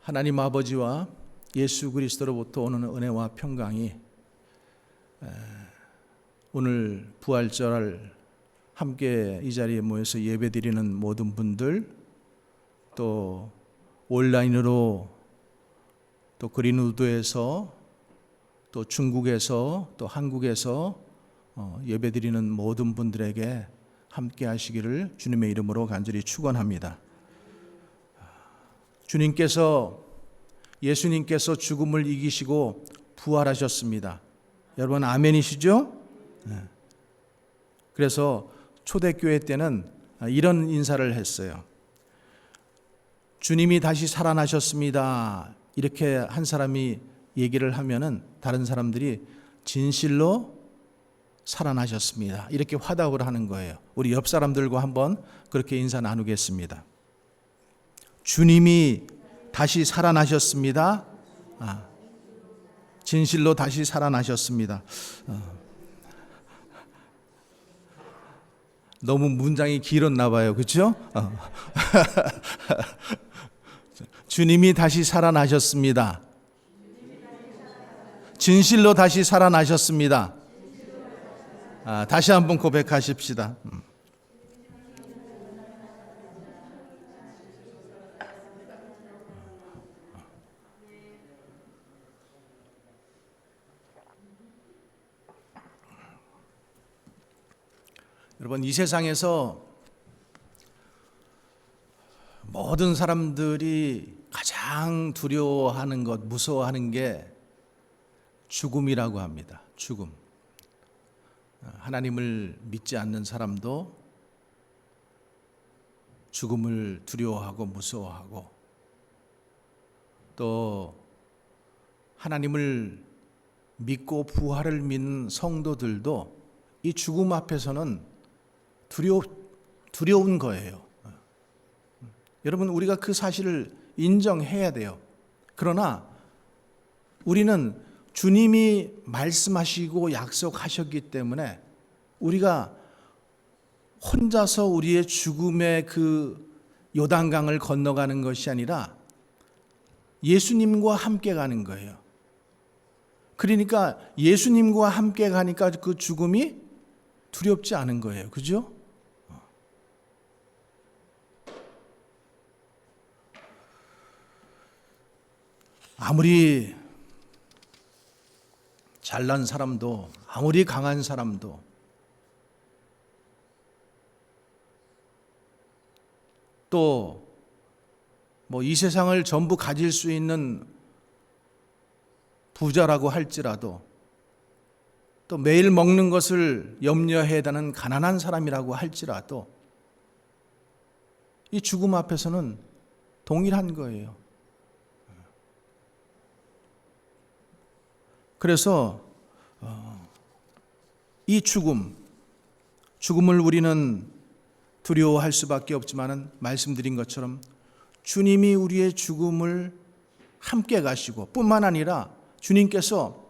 하나님 아버지와 예수 그리스도로부터 오는 은혜와 평강이 오늘 부활절 함께 이 자리에 모여서 예배드리는 모든 분들, 또 온라인으로 또 그린우드에서 또 중국에서 또 한국에서 예배드리는 모든 분들에게 함께 하시기를 주님의 이름으로 간절히 축원합니다. 예수님께서 죽음을 이기시고 부활하셨습니다. 여러분 아멘이시죠? 네. 그래서 초대교회 때는 이런 인사를 했어요. 주님이 다시 살아나셨습니다. 이렇게 한 사람이 얘기를 하면은 다른 사람들이 진실로 살아나셨습니다. 이렇게 화답을 하는 거예요. 우리 옆 사람들과 한번 그렇게 인사 나누겠습니다. 주님이 다시 살아나셨습니다. 진실로 다시 살아나셨습니다. 너무 문장이 길었나 봐요. 그렇죠? 주님이 다시 살아나셨습니다. 진실로 다시 살아나셨습니다. 다시 한번 고백하십시다. 여러분, 이 세상에서 모든 사람들이 가장 두려워하는 것, 무서워하는 게 죽음이라고 합니다. 죽음. 하나님을 믿지 않는 사람도 죽음을 두려워하고 무서워하고, 또 하나님을 믿고 부활을 믿는 성도들도 이 죽음 앞에서는 두려운 거예요. 여러분, 우리가 그 사실을 인정해야 돼요. 그러나 우리는 주님이 말씀하시고 약속하셨기 때문에 우리가 혼자서 우리의 죽음의 그 요단강을 건너가는 것이 아니라 예수님과 함께 가는 거예요. 그러니까 예수님과 함께 가니까 그 죽음이 두렵지 않은 거예요. 그죠? 아무리 잘난 사람도, 아무리 강한 사람도 또 이 세상을 전부 가질 수 있는 부자라고 할지라도, 또 매일 먹는 것을 염려해야 하는 가난한 사람이라고 할지라도 이 죽음 앞에서는 동일한 거예요. 그래서 이 죽음을 우리는 두려워할 수밖에 없지만, 말씀드린 것처럼 주님이 우리의 죽음을 함께 가시고, 뿐만 아니라 주님께서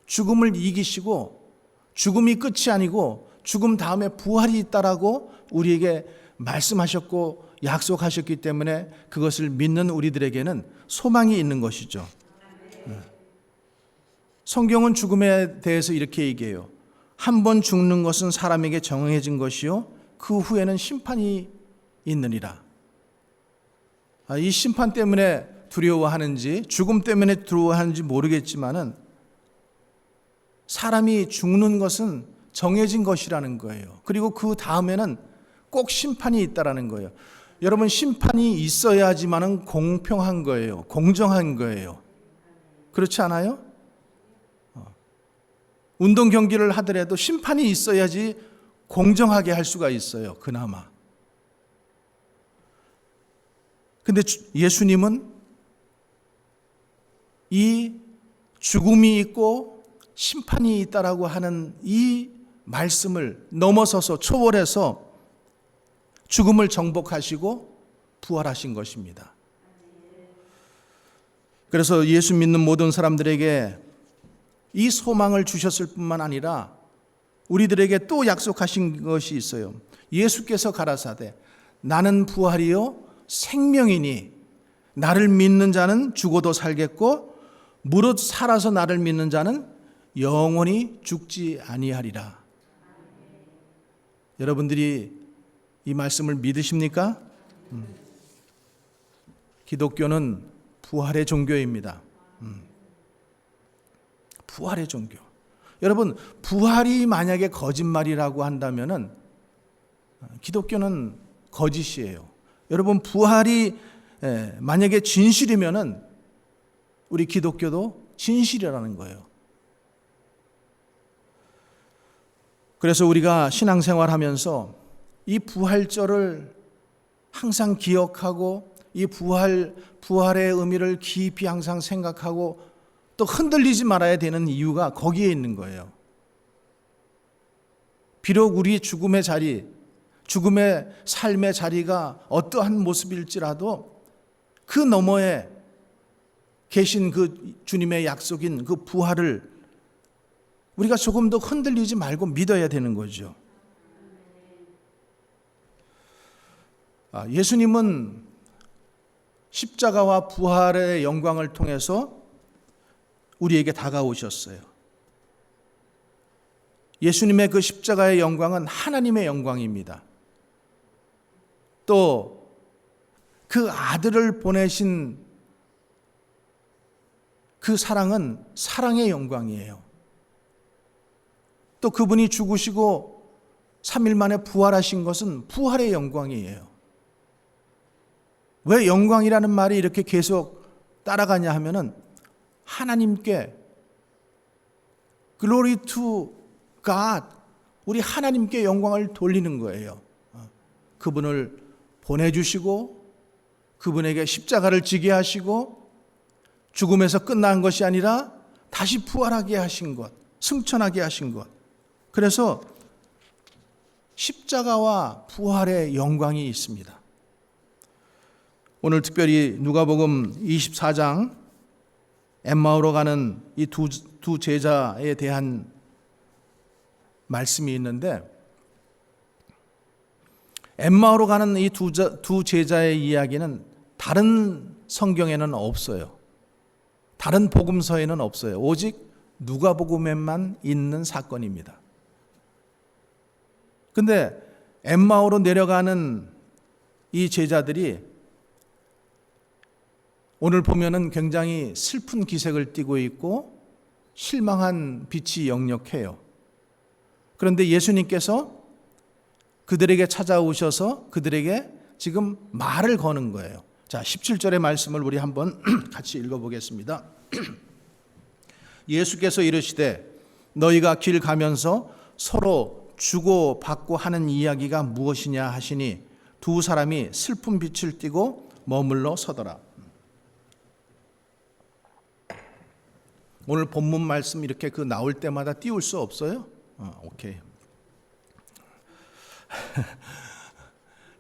죽음을 이기시고 죽음이 끝이 아니고 죽음 다음에 부활이 있다라고 우리에게 말씀하셨고 약속하셨기 때문에 그것을 믿는 우리들에게는 소망이 있는 것이죠. 성경은 죽음에 대해서 이렇게 얘기해요. 한 번 죽는 것은 사람에게 정해진 것이요 그 후에는 심판이 있느니라. 이 심판 때문에 두려워하는지 죽음 때문에 두려워하는지 모르겠지만은 사람이 죽는 것은 정해진 것이라는 거예요. 그리고 그 다음에는 꼭 심판이 있다라는 거예요. 여러분, 심판이 있어야지만은 공평한 거예요. 공정한 거예요. 그렇지 않아요? 운동 경기를 하더라도 심판이 있어야지 공정하게 할 수가 있어요. 그나마. 근데 예수님은 이 죽음이 있고 심판이 있다라고 하는 이 말씀을 넘어서서 초월해서 죽음을 정복하시고 부활하신 것입니다. 그래서 예수 믿는 모든 사람들에게 이 소망을 주셨을 뿐만 아니라 우리들에게 또 약속하신 것이 있어요. 예수께서 가라사대 나는 부활이요 생명이니 나를 믿는 자는 죽어도 살겠고 무릇 살아서 나를 믿는 자는 영원히 죽지 아니하리라. 여러분들이 이 말씀을 믿으십니까? 기독교는 부활의 종교입니다. 부활의 종교. 여러분, 부활이 만약에 거짓말이라고 한다면은 기독교는 거짓이에요. 여러분, 부활이 만약에 진실이면은 우리 기독교도 진실이라는 거예요. 그래서 우리가 신앙생활 하면서 이 부활절을 항상 기억하고 이 부활의 의미를 깊이 항상 생각하고 또 흔들리지 말아야 되는 이유가 거기에 있는 거예요. 비록 우리 죽음의 자리, 죽음의 삶의 자리가 어떠한 모습일지라도 그 너머에 계신 그 주님의 약속인 그 부활을 우리가 조금 더 흔들리지 말고 믿어야 되는 거죠. 예수님은 십자가와 부활의 영광을 통해서 우리에게 다가오셨어요. 예수님의 그 십자가의 영광은 하나님의 영광입니다. 또 그 아들을 보내신 그 사랑은 사랑의 영광이에요. 또 그분이 죽으시고 3일 만에 부활하신 것은 부활의 영광이에요. 왜 영광이라는 말이 이렇게 계속 따라가냐 하면은 하나님께 Glory to God, 우리 하나님께 영광을 돌리는 거예요. 그분을 보내주시고 그분에게 십자가를 지게 하시고 죽음에서 끝난 것이 아니라 다시 부활하게 하신 것, 승천하게 하신 것. 그래서 십자가와 부활의 영광이 있습니다. 오늘 특별히 누가복음 24장 엠마오로 가는 이 두 제자에 대한 말씀이 있는데, 엠마오로 가는 이 두 제자의 이야기는 다른 성경에는 없어요. 다른 복음서에는 없어요. 오직 누가복음에만 있는 사건입니다. 근데 엠마오로 내려가는 이 제자들이 오늘 보면은 굉장히 슬픈 기색을 띠고 있고 실망한 빛이 역력해요. 그런데 예수님께서 그들에게 찾아오셔서 그들에게 지금 말을 거는 거예요. 자, 17절의 말씀을 우리 한번 같이 읽어보겠습니다. 예수께서 이르시되 너희가 길 가면서 서로 주고받고 하는 이야기가 무엇이냐 하시니 두 사람이 슬픈 빛을 띠고 머물러 서더라. 오늘 본문 말씀 이렇게 그 나올 때마다 띄울 수 없어요? 오케이.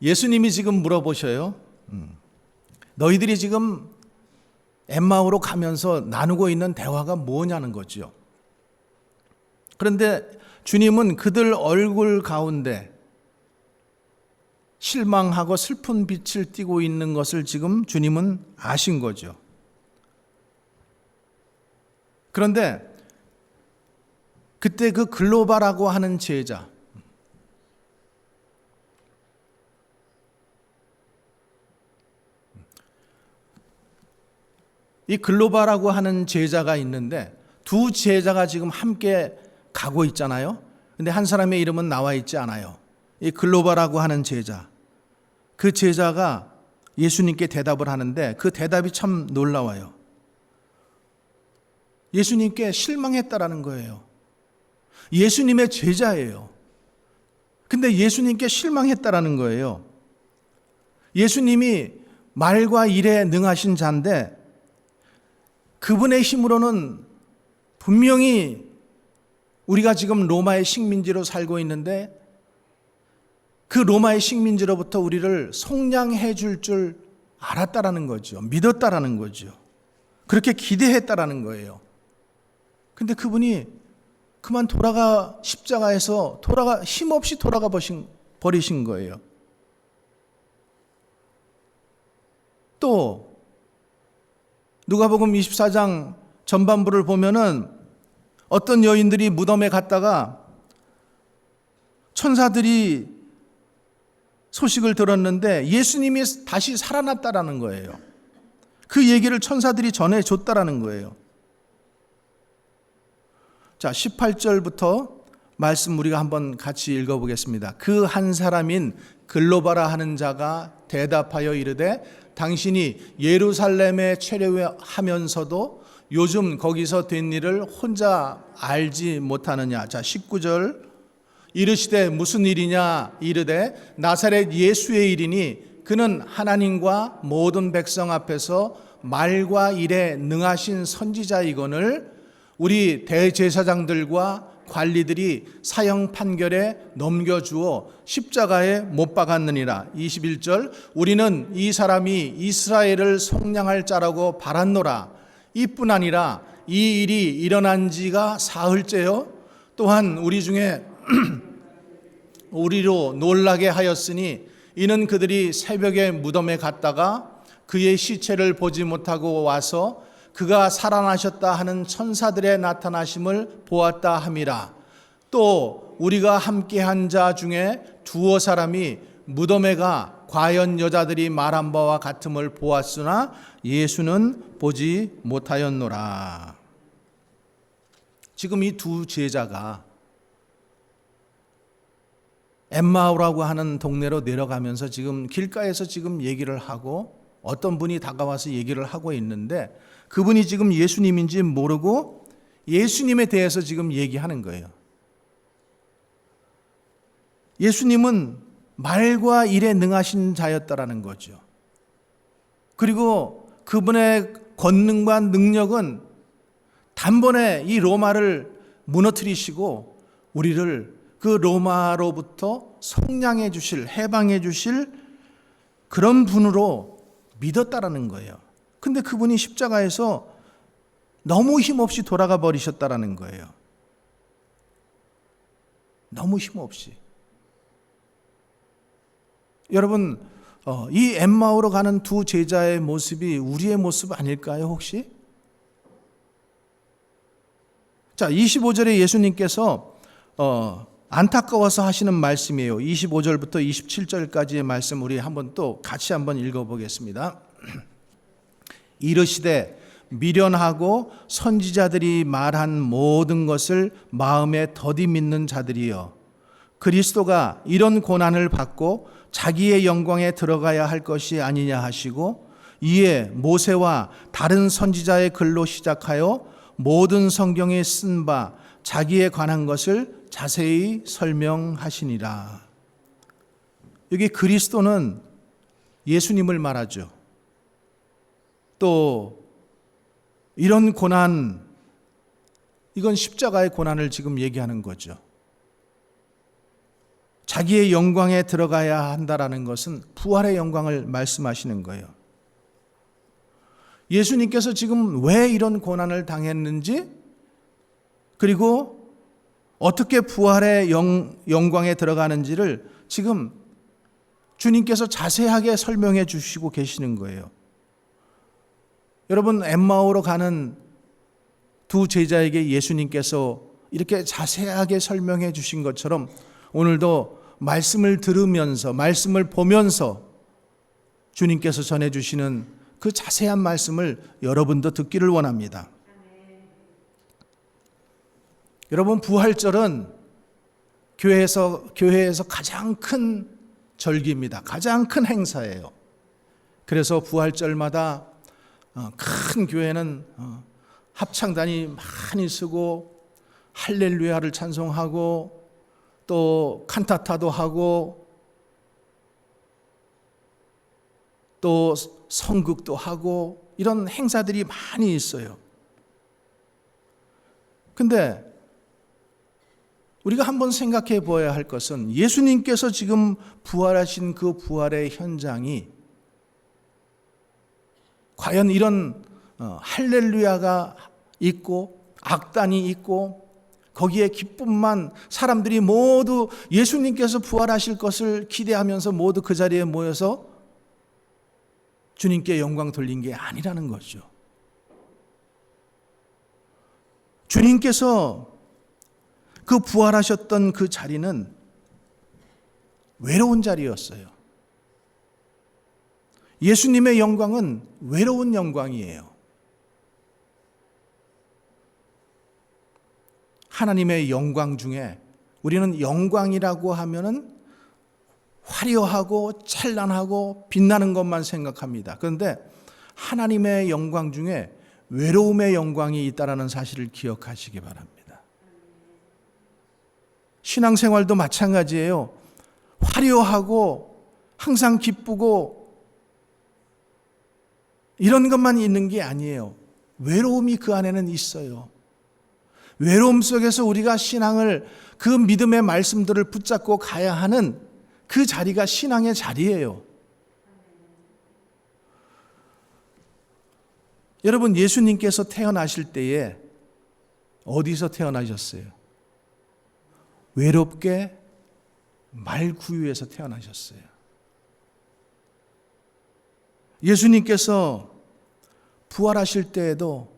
예수님이 지금 물어보셔요. 너희들이 지금 엠마오로 가면서 나누고 있는 대화가 뭐냐는 거죠. 그런데 주님은 그들 얼굴 가운데 실망하고 슬픈 빛을 띠고 있는 것을 지금 주님은 아신 거죠. 그런데 그때 그 글로바라고 하는 제자, 이 글로바라고 하는 제자가 있는데 두 제자가 지금 함께 가고 있잖아요. 근데 한 사람의 이름은 나와 있지 않아요. 이 글로바라고 하는 제자, 그 제자가 예수님께 대답을 하는데 그 대답이 참 놀라워요. 예수님께 실망했다라는 거예요. 예수님의 제자예요. 근데 예수님께 실망했다라는 거예요. 예수님이 말과 일에 능하신 자인데 그분의 힘으로는 분명히 우리가 지금 로마의 식민지로 살고 있는데 그 로마의 식민지로부터 우리를 속량해 줄 알았다라는 거죠. 믿었다라는 거죠. 그렇게 기대했다라는 거예요. 근데 그분이 그만 십자가에서 힘없이 버리신 거예요. 또 누가복음 24장 전반부를 보면은 어떤 여인들이 무덤에 갔다가 천사들이 소식을 들었는데 예수님이 다시 살아났다라는 거예요. 그 얘기를 천사들이 전해줬다라는 거예요. 자, 18절부터 말씀 우리가 한번 같이 읽어보겠습니다. 그 한 사람인 글로바라 하는 자가 대답하여 이르되 당신이 예루살렘에 체류하면서도 요즘 거기서 된 일을 혼자 알지 못하느냐. 자, 19절 이르시되 무슨 일이냐 이르되 나사렛 예수의 일이니 그는 하나님과 모든 백성 앞에서 말과 일에 능하신 선지자이거늘 우리 대제사장들과 관리들이 사형 판결에 넘겨주어 십자가에 못 박았느니라. 21절 우리는 이 사람이 이스라엘을 속량할 자라고 바랐노라. 이뿐 아니라 이 일이 일어난 지가 사흘째요. 또한 우리 중에 우리로 놀라게 하였으니 이는 그들이 새벽에 무덤에 갔다가 그의 시체를 보지 못하고 와서 그가 살아나셨다 하는 천사들의 나타나심을 보았다 함이라. 또 우리가 함께한 자 중에 두어 사람이 무덤에 가 과연 여자들이 말한 바와 같음을 보았으나 예수는 보지 못하였노라. 지금 이 두 제자가 엠마오라고 하는 동네로 내려가면서 지금 길가에서 지금 얘기를 하고 어떤 분이 다가와서 얘기를 하고 있는데 그분이 지금 예수님인지 모르고 예수님에 대해서 지금 얘기하는 거예요. 예수님은 말과 일에 능하신 자였다라는 거죠. 그리고 그분의 권능과 능력은 단번에 이 로마를 무너뜨리시고 우리를 그 로마로부터 속량해 주실, 해방해 주실 그런 분으로 믿었다라는 거예요. 근데 그분이 십자가에서 너무 힘없이 돌아가 버리셨다라는 거예요. 너무 힘없이. 여러분, 이 엠마오로 가는 두 제자의 모습이 우리의 모습 아닐까요, 혹시? 자, 25절에 예수님께서 안타까워서 하시는 말씀이에요. 25절부터 27절까지의 말씀 우리 한번 또 같이 한번 읽어보겠습니다. 이르시되 미련하고 선지자들이 말한 모든 것을 마음에 더디 믿는 자들이여 그리스도가 이런 고난을 받고 자기의 영광에 들어가야 할 것이 아니냐 하시고 이에 모세와 다른 선지자의 글로 시작하여 모든 성경에 쓴 바 자기에 관한 것을 자세히 설명하시니라. 여기 그리스도는 예수님을 말하죠. 또 이런 고난, 이건 십자가의 고난을 지금 얘기하는 거죠. 자기의 영광에 들어가야 한다라는 것은 부활의 영광을 말씀하시는 거예요. 예수님께서 지금 왜 이런 고난을 당했는지, 그리고 어떻게 부활의 영광에 들어가는지를 지금 주님께서 자세하게 설명해 주시고 계시는 거예요. 여러분, 엠마오로 가는 두 제자에게 예수님께서 이렇게 자세하게 설명해 주신 것처럼 오늘도 말씀을 들으면서, 말씀을 보면서 주님께서 전해주시는 그 자세한 말씀을 여러분도 듣기를 원합니다. 여러분, 부활절은 교회에서 가장 큰 절기입니다. 가장 큰 행사예요. 그래서 부활절마다 큰 교회는 합창단이 많이 쓰고 할렐루야를 찬송하고 또 칸타타도 하고 또 성극도 하고 이런 행사들이 많이 있어요. 근데 우리가 한번 생각해 보아야 할 것은 예수님께서 지금 부활하신 그 부활의 현장이 과연 이런 할렐루야가 있고 악단이 있고 거기에 기쁨만 사람들이 모두 예수님께서 부활하실 것을 기대하면서 모두 그 자리에 모여서 주님께 영광 돌린 게 아니라는 거죠. 주님께서 그 부활하셨던 그 자리는 외로운 자리였어요. 예수님의 영광은 외로운 영광이에요. 하나님의 영광 중에 우리는 영광이라고 하면은 화려하고 찬란하고 빛나는 것만 생각합니다. 그런데 하나님의 영광 중에 외로움의 영광이 있다는 사실을 기억하시기 바랍니다. 신앙생활도 마찬가지예요. 화려하고 항상 기쁘고 이런 것만 있는 게 아니에요. 외로움이 그 안에는 있어요. 외로움 속에서 우리가 신앙을, 그 믿음의 말씀들을 붙잡고 가야 하는 그 자리가 신앙의 자리예요. 여러분, 예수님께서 태어나실 때에 어디서 태어나셨어요? 외롭게 말구유에서 태어나셨어요. 예수님께서 부활하실 때에도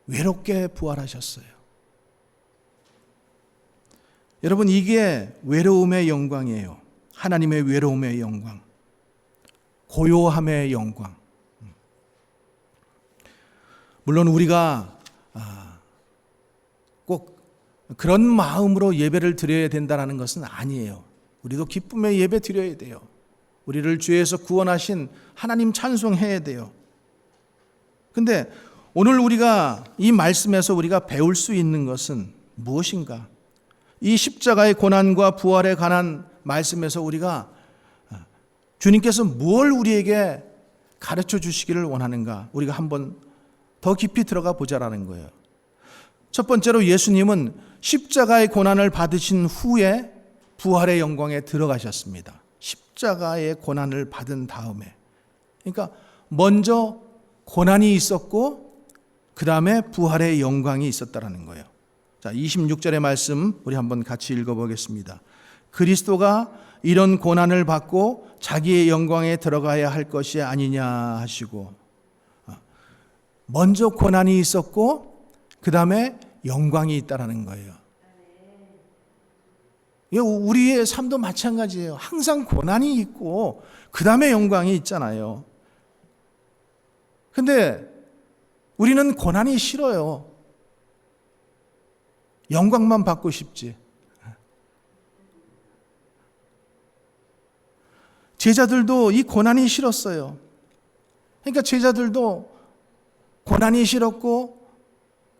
외롭게 부활하셨어요. 여러분, 이게 외로움의 영광이에요. 하나님의 외로움의 영광, 고요함의 영광. 물론 우리가 꼭 그런 마음으로 예배를 드려야 된다는 것은 아니에요. 우리도 기쁨의 예배 드려야 돼요. 우리를 죄에서 구원하신 하나님 찬송해야 돼요. 근데 오늘 우리가 이 말씀에서 우리가 배울 수 있는 것은 무엇인가? 이 십자가의 고난과 부활에 관한 말씀에서 우리가 주님께서 무엇을 우리에게 가르쳐 주시기를 원하는가? 우리가 한번 더 깊이 들어가 보자라는 거예요. 첫 번째로 예수님은 십자가의 고난을 받으신 후에 부활의 영광에 들어가셨습니다. 십자가의 고난을 받은 다음에. 그러니까 먼저 고난이 있었고 그 다음에 부활의 영광이 있었다라는 거예요. 자, 26절의 말씀 우리 한번 같이 읽어보겠습니다. 그리스도가 이런 고난을 받고 자기의 영광에 들어가야 할 것이 아니냐 하시고, 먼저 고난이 있었고 그 다음에 영광이 있다라는 거예요. 우리의 삶도 마찬가지예요. 항상 고난이 있고 그 다음에 영광이 있잖아요. 근데 우리는 고난이 싫어요. 영광만 받고 싶지. 제자들도 이 고난이 싫었어요. 그러니까 제자들도 고난이 싫었고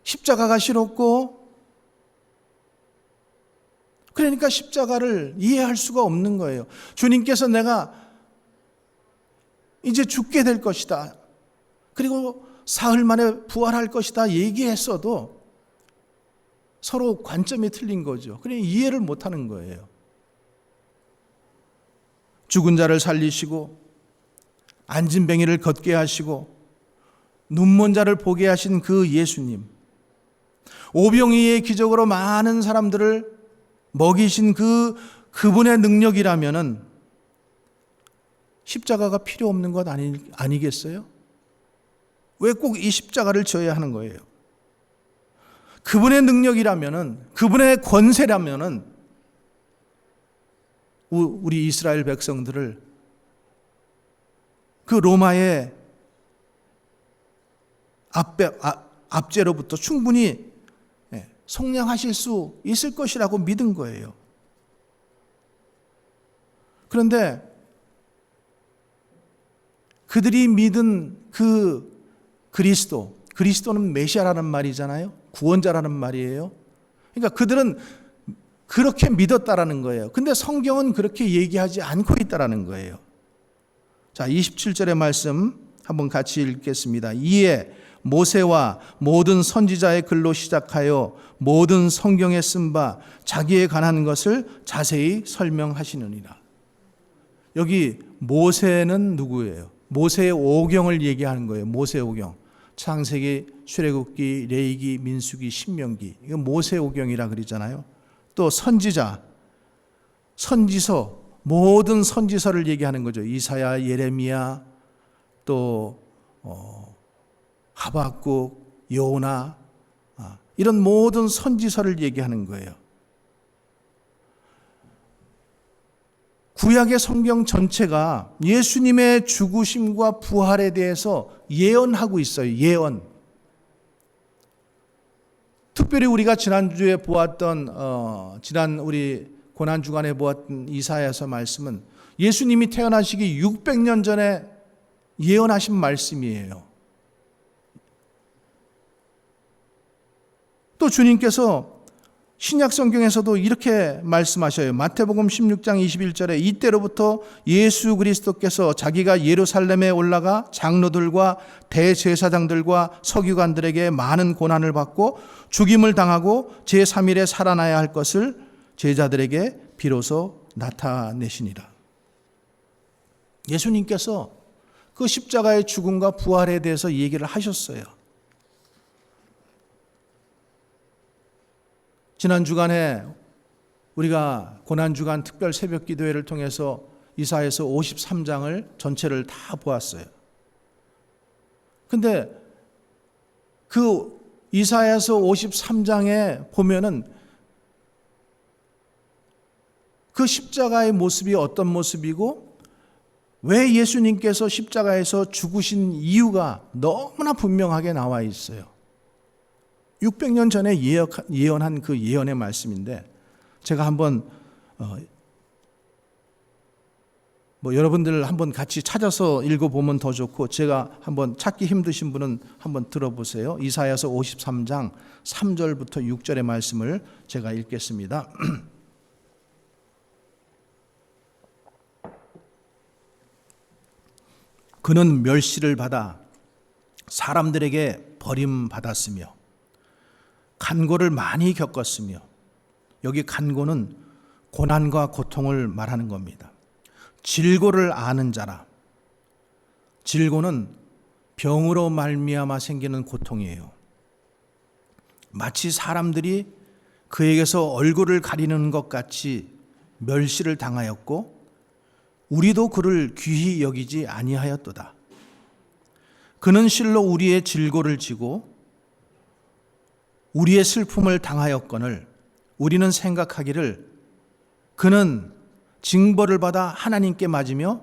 십자가가 싫었고, 그러니까 십자가를 이해할 수가 없는 거예요. 주님께서 내가 이제 죽게 될 것이다, 그리고 사흘 만에 부활할 것이다 얘기했어도 서로 관점이 틀린 거죠. 그러니 이해를 못하는 거예요. 죽은 자를 살리시고 앉은 뱅이를 걷게 하시고 눈먼 자를 보게 하신 그 예수님, 오병이의 기적으로 많은 사람들을 먹이신 그분의 능력이라면은 십자가가 필요 없는 것 아니겠어요? 왜 꼭 이 십자가를 져야 하는 거예요? 그분의 능력이라면은, 그분의 권세라면은 우리 이스라엘 백성들을 그 로마의 압제로부터 충분히 속량하실 수 있을 것이라고 믿은 거예요. 그런데 그들이 믿은 그 그리스도는 메시아라는 말이잖아요. 구원자라는 말이에요. 그러니까 그들은 그렇게 믿었다라는 거예요. 근데 성경은 그렇게 얘기하지 않고 있다라는 거예요. 자, 27절의 말씀 한번 같이 읽겠습니다. 이에 모세와 모든 선지자의 글로 시작하여 모든 성경에 쓴 바 자기에 관한 것을 자세히 설명하시느니라. 여기 모세는 누구예요? 모세의 오경을 얘기하는 거예요. 모세의 오경. 창세기, 출애굽기, 레위기, 민수기, 신명기. 이거 모세의 오경이라 그러잖아요. 또 선지자, 선지서, 모든 선지서를 얘기하는 거죠. 이사야, 예레미야, 또 하박국, 요나, 이런 모든 선지서를 얘기하는 거예요. 구약의 성경 전체가 예수님의 죽으심과 부활에 대해서 예언하고 있어요. 예언. 특별히 우리가 지난주에 보았던 지난 우리 고난주간에 보았던 이사야서 말씀은 예수님이 태어나시기 600년 전에 예언하신 말씀이에요. 또 주님께서 신약 성경에서도 이렇게 말씀하셔요. 마태복음 16장 21절에 이때로부터 예수 그리스도께서 자기가 예루살렘에 올라가 장로들과 대제사장들과 서기관들에게 많은 고난을 받고 죽임을 당하고 제3일에 살아나야 할 것을 제자들에게 비로소 나타내시니라. 예수님께서 그 십자가의 죽음과 부활에 대해서 얘기를 하셨어요. 지난 주간에 우리가 고난주간 특별 새벽 기도회를 통해서 이사야서 53장을 전체를 다 보았어요. 근데 그 이사야서 53장에 보면은 그 십자가의 모습이 어떤 모습이고 왜 예수님께서 십자가에서 죽으신 이유가 너무나 분명하게 나와 있어요. 600년 전에 예언한 그 예언의 말씀인데 제가 한번 여러분들 한번 같이 찾아서 읽어보면 더 좋고 제가 한번 찾기 힘드신 분은 한번 들어보세요. 이사야서 53장 3절부터 6절의 말씀을 제가 읽겠습니다. 그는 멸시를 받아 사람들에게 버림받았으며 간고를 많이 겪었으며, 여기 간고는 고난과 고통을 말하는 겁니다. 질고를 아는 자라. 질고는 병으로 말미암아 생기는 고통이에요. 마치 사람들이 그에게서 얼굴을 가리는 것 같이 멸시를 당하였고 우리도 그를 귀히 여기지 아니하였도다. 그는 실로 우리의 질고를 지고 우리의 슬픔을 당하였거늘 우리는 생각하기를 그는 징벌을 받아 하나님께 맞으며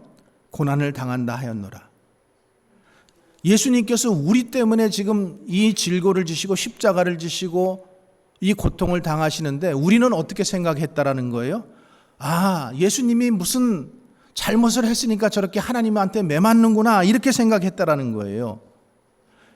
고난을 당한다 하였노라. 예수님께서 우리 때문에 지금 이 질고를 지시고 십자가를 지시고 이 고통을 당하시는데 우리는 어떻게 생각했다라는 거예요? 아, 예수님이 무슨 잘못을 했으니까 저렇게 하나님한테 매맞는구나 이렇게 생각했다라는 거예요.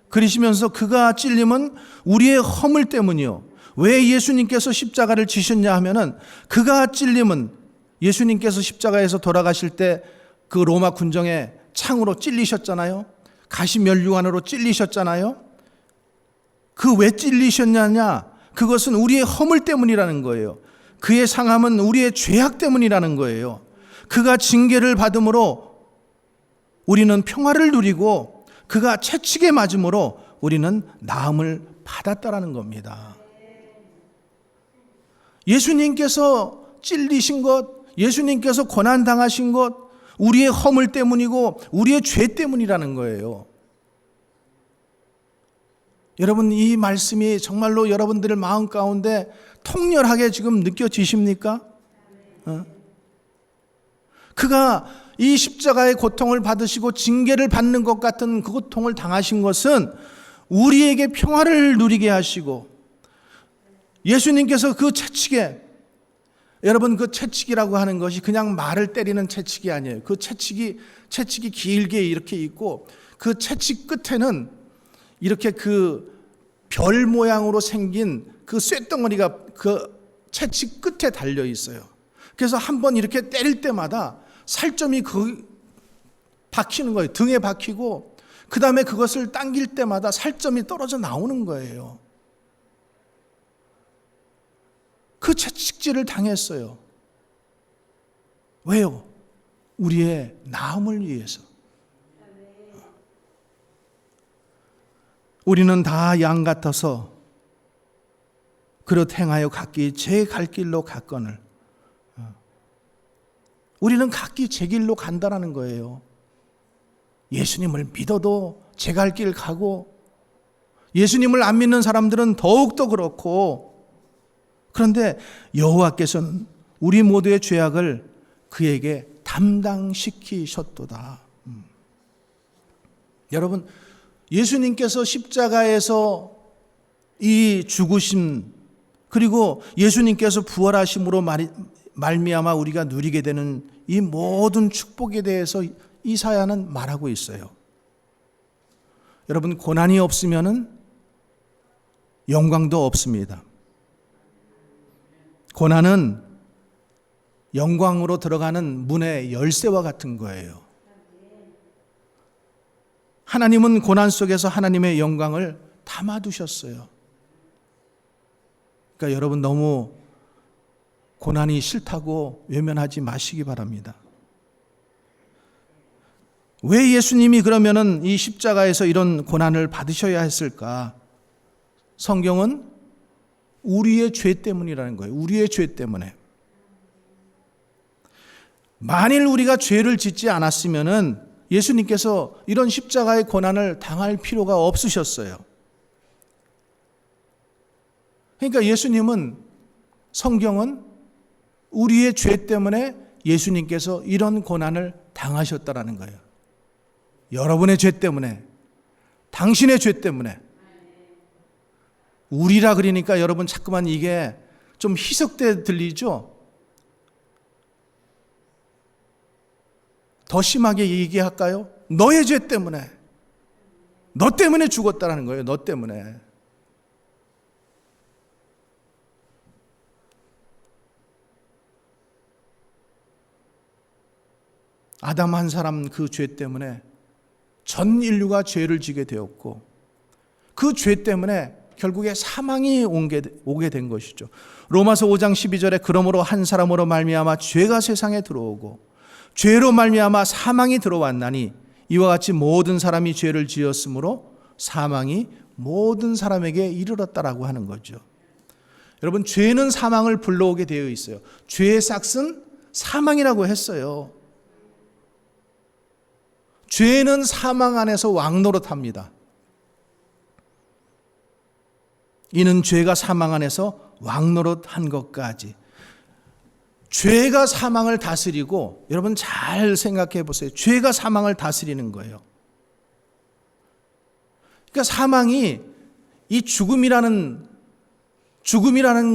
그러시면서 그가 찔림은 우리의 허물 때문이요. 왜 예수님께서 십자가를 지셨냐 하면은 그가 찔림은 예수님께서 십자가에서 돌아가실 때 그 로마 군정에 창으로 찔리셨잖아요. 가시면류관으로 찔리셨잖아요. 그 왜 찔리셨냐냐? 그것은 우리의 허물 때문이라는 거예요. 그의 상함은 우리의 죄악 때문이라는 거예요. 그가 징계를 받음으로 우리는 평화를 누리고 그가 채찍에 맞음으로 우리는 나음을 받았다라는 겁니다. 예수님께서 찔리신 것, 예수님께서 고난당하신 것, 우리의 허물 때문이고 우리의 죄 때문이라는 거예요. 여러분, 이 말씀이 정말로 여러분들의 마음 가운데 통렬하게 지금 느껴지십니까? 그가 이 십자가의 고통을 받으시고 징계를 받는 것 같은 그 고통을 당하신 것은 우리에게 평화를 누리게 하시고, 예수님께서 그 채찍에, 여러분 그 채찍이라고 하는 것이 그냥 말을 때리는 채찍이 아니에요. 그 채찍이 길게 이렇게 있고 그 채찍 끝에는 이렇게 그 별 모양으로 생긴 그 쇳덩어리가 그 채찍 끝에 달려 있어요. 그래서 한번 이렇게 때릴 때마다 살점이 박히는 거예요. 등에 박히고 그 다음에 그것을 당길 때마다 살점이 떨어져 나오는 거예요. 그 채찍질을 당했어요. 왜요? 우리의 나음을 위해서. 우리는 다 양 같아서 그릇 행하여 각기 제 갈 길로 갔거늘. 우리는 각기 제 길로 간다라는 거예요. 예수님을 믿어도 제 갈 길 가고, 예수님을 안 믿는 사람들은 더욱더 그렇고, 그런데 여호와께서는 우리 모두의 죄악을 그에게 담당시키셨도다. 여러분, 예수님께서 십자가에서 이 죽으심, 그리고 예수님께서 부활하심으로 말미암아 우리가 누리게 되는 이 모든 축복에 대해서 이사야는 말하고 있어요. 여러분, 고난이 없으면은 영광도 없습니다. 고난은 영광으로 들어가는 문의 열쇠와 같은 거예요. 하나님은 고난 속에서 하나님의 영광을 담아두셨어요. 그러니까 여러분, 너무 고난이 싫다고 외면하지 마시기 바랍니다. 왜 예수님이 그러면은 이 십자가에서 이런 고난을 받으셔야 했을까? 성경은 우리의 죄 때문이라는 거예요. 우리의 죄 때문에. 만일 우리가 죄를 짓지 않았으면은 예수님께서 이런 십자가의 고난을 당할 필요가 없으셨어요. 그러니까 예수님은, 성경은 우리의 죄 때문에 예수님께서 이런 고난을 당하셨다라는 거예요. 여러분의 죄 때문에, 당신의 죄 때문에. 우리라 그러니까 여러분 자꾸만 이게 좀 희석돼 들리죠? 더 심하게 얘기할까요? 너의 죄 때문에. 너 때문에 죽었다라는 거예요. 너 때문에. 아담 한 사람 그 죄 때문에 전 인류가 죄를 지게 되었고, 그 죄 때문에 결국에 사망이 오게 된 것이죠. 로마서 5장 12절에 그러므로 한 사람으로 말미암아 죄가 세상에 들어오고 죄로 말미암아 사망이 들어왔나니 이와 같이 모든 사람이 죄를 지었으므로 사망이 모든 사람에게 이르렀다라고 하는 거죠. 여러분, 죄는 사망을 불러오게 되어 있어요. 죄의 싹은 사망이라고 했어요. 죄는 사망 안에서 왕노릇합니다. 이는 죄가 사망 안에서 왕노릇한 것까지. 죄가 사망을 다스리고, 여러분 잘 생각해 보세요. 죄가 사망을 다스리는 거예요. 그러니까 사망이, 이 죽음이라는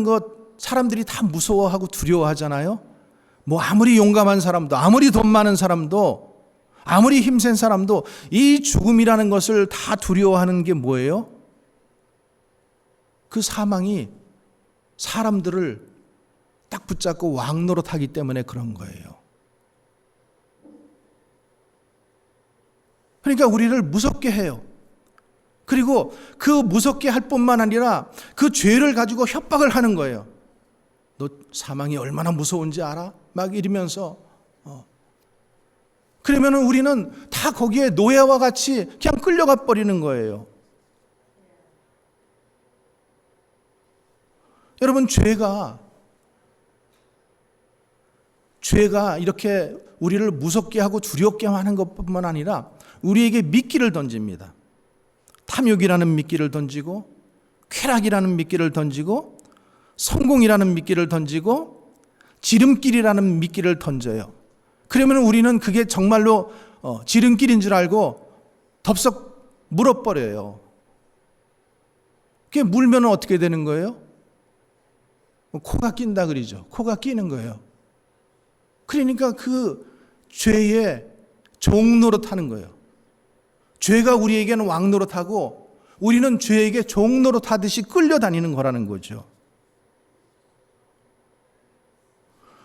것 사람들이 다 무서워하고 두려워하잖아요. 뭐 아무리 용감한 사람도, 아무리 돈 많은 사람도, 아무리 힘센 사람도 이 죽음이라는 것을 다 두려워하는 게 뭐예요? 그 사망이 사람들을 딱 붙잡고 왕노릇하기 때문에 그런 거예요. 그러니까 우리를 무섭게 해요. 그리고 그 무섭게 할 뿐만 아니라 그 죄를 가지고 협박을 하는 거예요. 너 사망이 얼마나 무서운지 알아? 막 이러면서. 그러면 우리는 다 거기에 노예와 같이 그냥 끌려가 버리는 거예요. 여러분, 죄가 이렇게 우리를 무섭게 하고 두렵게 하는 것뿐만 아니라 우리에게 미끼를 던집니다. 탐욕이라는 미끼를 던지고, 쾌락이라는 미끼를 던지고, 성공이라는 미끼를 던지고, 지름길이라는 미끼를 던져요. 그러면 우리는 그게 정말로 지름길인 줄 알고 덥석 물어버려요. 그게 물면 어떻게 되는 거예요? 코가 낀다 그러죠. 코가 끼는 거예요. 그러니까 그 죄의 종노릇하는 거예요. 죄가 우리에게는 왕노릇하고 우리는 죄에게 종노릇하듯이 끌려다니는 거라는 거죠.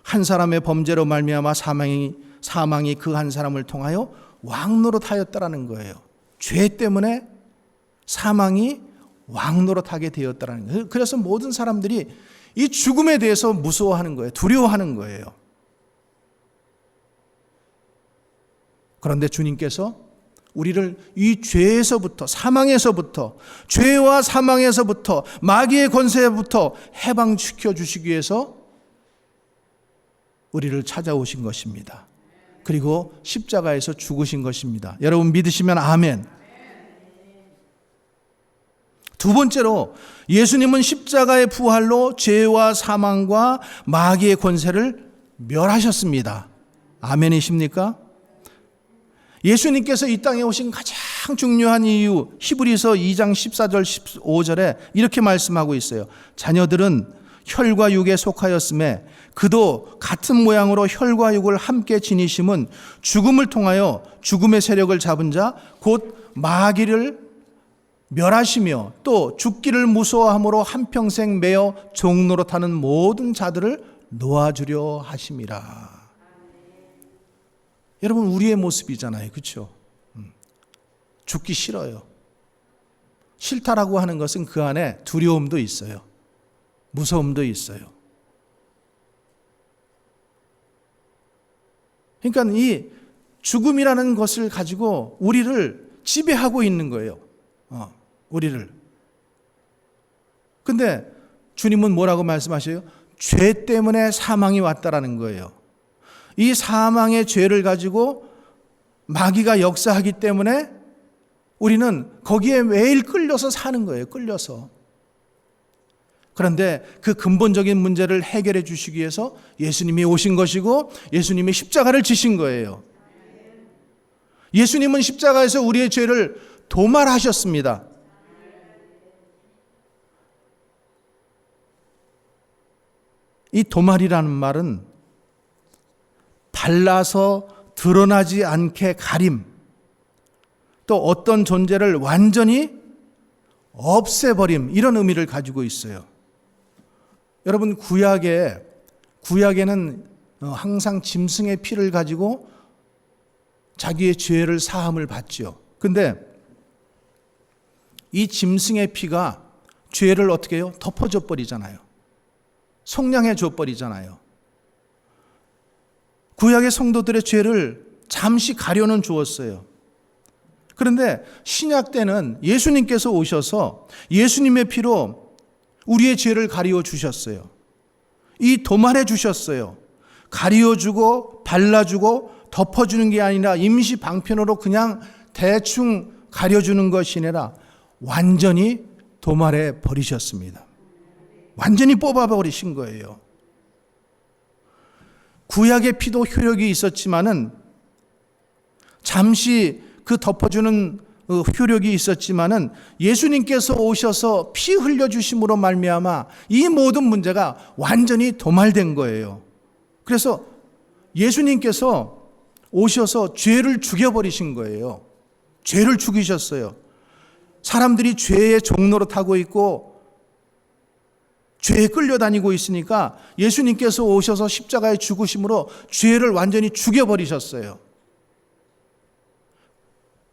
한 사람의 범죄로 말미암아 사망이 그 한 사람을 통하여 왕노릇하였다라는 거예요. 죄 때문에 사망이 왕노릇하게 되었다라는 거예요. 그래서 모든 사람들이 이 죽음에 대해서 무서워하는 거예요. 두려워하는 거예요. 그런데 주님께서 우리를 이 죄에서부터, 사망에서부터, 죄와 사망에서부터, 마귀의 권세부터 해방시켜 주시기 위해서 우리를 찾아오신 것입니다. 그리고 십자가에서 죽으신 것입니다. 여러분 믿으시면 아멘. 두 번째로 예수님은 십자가의 부활로 죄와 사망과 마귀의 권세를 멸하셨습니다. 아멘이십니까? 예수님께서 이 땅에 오신 가장 중요한 이유, 히브리서 2장 14절 15절에 이렇게 말씀하고 있어요. 자녀들은 혈과 육에 속하였음에 그도 같은 모양으로 혈과 육을 함께 지니심은 죽음을 통하여 죽음의 세력을 잡은 자 곧 마귀를 멸하시며 또 죽기를 무서워함으로 한평생 매어 종노릇하는 모든 자들을 놓아주려 하심이라. 여러분, 우리의 모습이잖아요. 그렇죠? 죽기 싫어요. 싫다라고 하는 것은 그 안에 두려움도 있어요. 무서움도 있어요. 그러니까 이 죽음이라는 것을 가지고 우리를 지배하고 있는 거예요. 우리를. 근데 주님은 뭐라고 말씀하셔요? 죄 때문에 사망이 왔다라는 거예요. 이 사망의 죄를 가지고 마귀가 역사하기 때문에 우리는 거기에 매일 끌려서 사는 거예요. 끌려서. 그런데 그 근본적인 문제를 해결해 주시기 위해서 예수님이 오신 것이고 예수님이 십자가를 지신 거예요. 예수님은 십자가에서 우리의 죄를 도말하셨습니다. 이 도말이라는 말은 발라서 드러나지 않게 가림, 또 어떤 존재를 완전히 없애버림, 이런 의미를 가지고 있어요. 여러분, 구약에는 항상 짐승의 피를 가지고 자기의 죄를 사함을 받죠. 근데 이 짐승의 피가 죄를 어떻게 해요? 덮어줘 버리잖아요. 속량해 줘 버리잖아요. 구약의 성도들의 죄를 잠시 가려는 주었어요. 그런데 신약 때는 예수님께서 오셔서 예수님의 피로 우리의 죄를 가리워 주셨어요. 이 도말해 주셨어요. 가리워 주고 발라주고 덮어주는 게 아니라 임시 방편으로 그냥 대충 가려주는 것이 아니라 완전히 도말해 버리셨습니다. 완전히 뽑아버리신 거예요. 구약의 피도 효력이 있었지만은 잠시 그 덮어주는 효력이 있었지만은 예수님께서 오셔서 피 흘려주심으로 말미암아 이 모든 문제가 완전히 도말된 거예요. 그래서 예수님께서 오셔서 죄를 죽여버리신 거예요. 죄를 죽이셨어요. 사람들이 죄의 종로로 타고 있고 죄에 끌려다니고 있으니까 예수님께서 오셔서 십자가에 죽으심으로 죄를 완전히 죽여버리셨어요.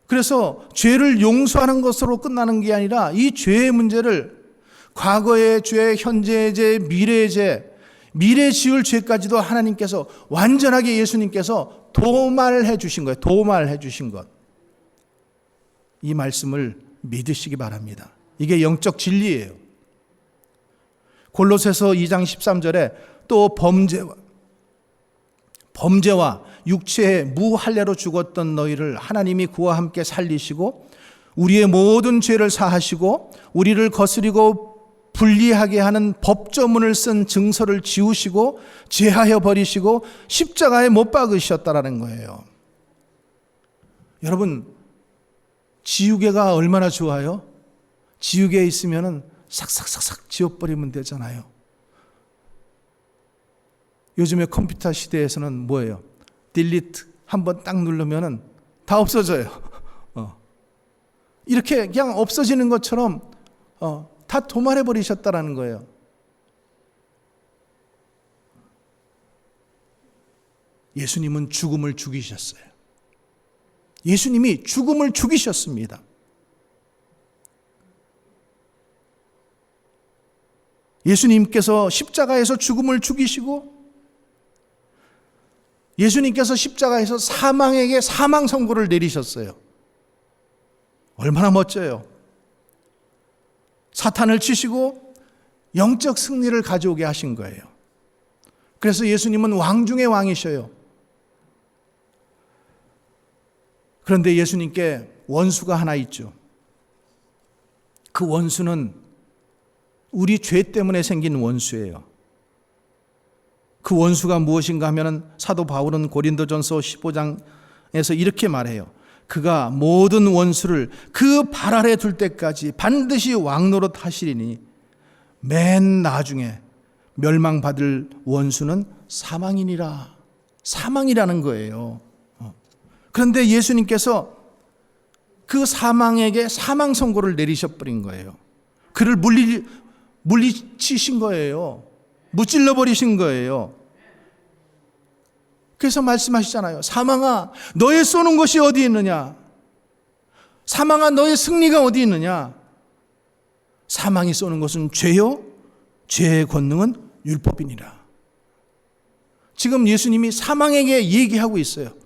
그래서 죄를 용서하는 것으로 끝나는 게 아니라 이 죄의 문제를 과거의 죄, 현재의 죄, 미래의 죄, 미래 지을 죄까지도 하나님께서 완전하게 예수님께서 도말해 주신 거예요. 도말해 주신 것. 이 말씀을 믿으시기 바랍니다. 이게 영적 진리예요. 골로새서 2장 13절에 또 범죄와 육체의 무할례로 죽었던 너희를 하나님이 그와 함께 살리시고 우리의 모든 죄를 사하시고 우리를 거스리고 불리하게 하는 법조문을 쓴 증서를 지우시고 제하여 버리시고 십자가에 못 박으셨다라는 거예요. 여러분, 지우개가 얼마나 좋아요? 지우개에 있으면은 싹싹싹싹 지워버리면 되잖아요. 요즘에 컴퓨터 시대에서는 뭐예요? 딜리트 한번 딱 누르면은 다 없어져요. 이렇게 그냥 없어지는 것처럼 다 도말해 버리셨다라는 거예요. 예수님은 죽음을 죽이셨어요. 예수님이 죽음을 죽이셨습니다. 예수님께서 십자가에서 죽음을 죽이시고 예수님께서 십자가에서 사망에게 사망 선고를 내리셨어요. 얼마나 멋져요. 사탄을 치시고 영적 승리를 가져오게 하신 거예요. 그래서 예수님은 왕 중의 왕이셔요. 그런데 예수님께 원수가 하나 있죠. 그 원수는 우리 죄 때문에 생긴 원수예요. 그 원수가 무엇인가 하면은 사도 바울은 고린도전서 15장에서 이렇게 말해요. 그가 모든 원수를 그 발 아래 둘 때까지 반드시 왕노릇 하시리니 맨 나중에 멸망받을 원수는 사망이니라. 사망이라는 거예요. 그런데 예수님께서 그 사망에게 사망 선고를 내리셔버린 거예요. 그를 물리치신 거예요. 무찔러 버리신 거예요. 그래서 말씀하시잖아요. 사망아, 너의 쏘는 것이 어디 있느냐? 사망아, 너의 승리가 어디 있느냐? 사망이 쏘는 것은 죄요, 죄의 권능은 율법이니라. 지금 예수님이 사망에게 얘기하고 있어요.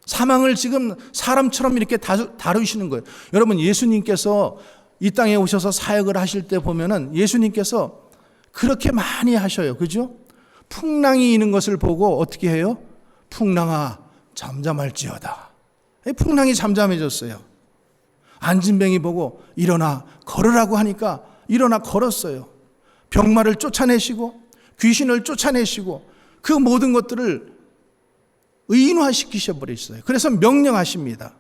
사망을 지금 사람처럼 이렇게 다루시는 거예요. 여러분, 예수님께서 이 땅에 오셔서 사역을 하실 때 보면은 예수님께서 그렇게 많이 하셔요. 그죠? 풍랑이 있는 것을 보고 어떻게 해요? 풍랑아, 잠잠할지어다. 풍랑이 잠잠해졌어요. 안진뱅이 보고 일어나 걸으라고 하니까 일어나 걸었어요. 병마를 쫓아내시고 귀신을 쫓아내시고 그 모든 것들을 의인화시키셔 버렸어요. 그래서 명령하십니다.